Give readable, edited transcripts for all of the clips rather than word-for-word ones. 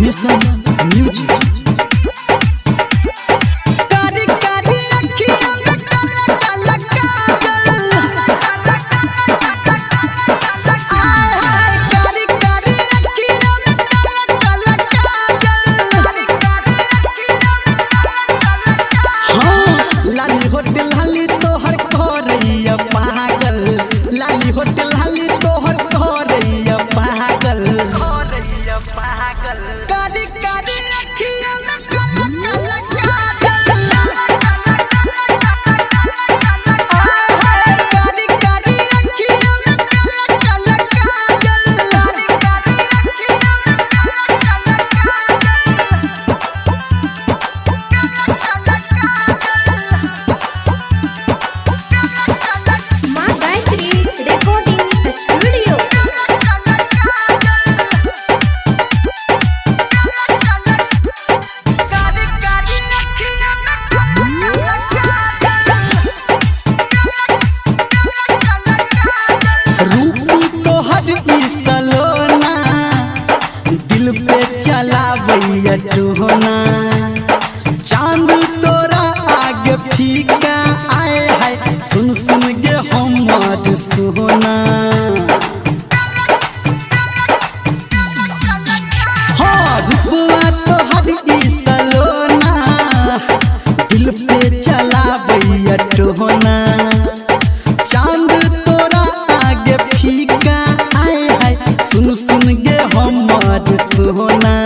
Mission music. टोहना चांद तोरा आगे फीका आए है सुन सुन के हमर सोना। हाँ रुपवा तोहर ई सलोना दिल पे चलावैया टोहना चांद तोरा आगे फीका आए है सुन सुन के हमर सोना।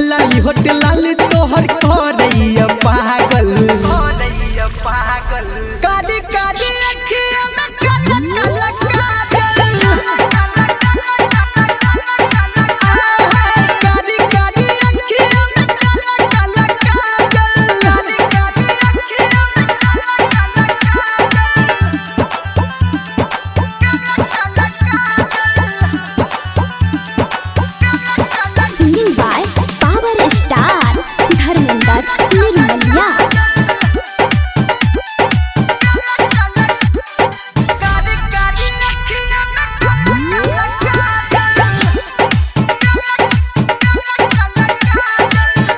लाली होट लाली तोहर करैया पागल कारी कारी अखियां में काला काला काजल कारी कारी अखियां में काला काला काजल singing by power star Dharmendra Nirmaliya.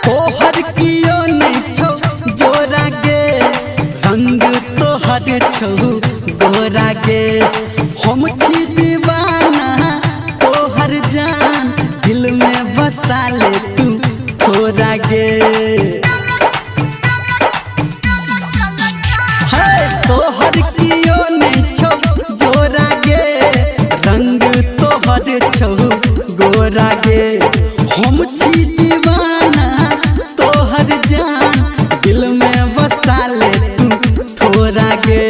तोहर कियो नहीं छौ जोरा गे रंग तोहर छौ गोरा गे हम छी दीवाना तोहर जान दिल में बसा ले तू थोड़ा गे। तोहर कियो नहीं छौ जोरा गे रंग तोहर छौ गोरा गे हम छी दीवाना तोहर जान दिल में बसा ले तू थोड़ा गे।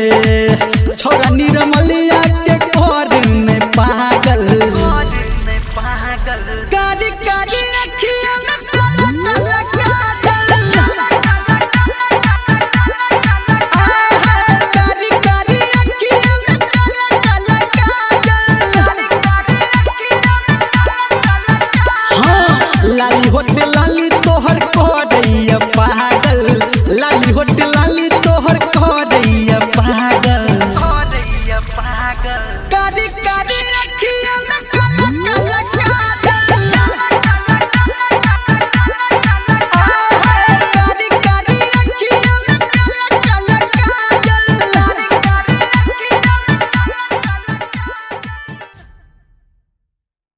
छोरा निर्मलिया के घर में पागल कारी कारी अखियां में काला काला काजल कारी कारी अखियां में काला काला काजल। हाँ लाली होट लाली तोहर करैया पागल लाली होट लाली तोहर करैया पागल कारी कारी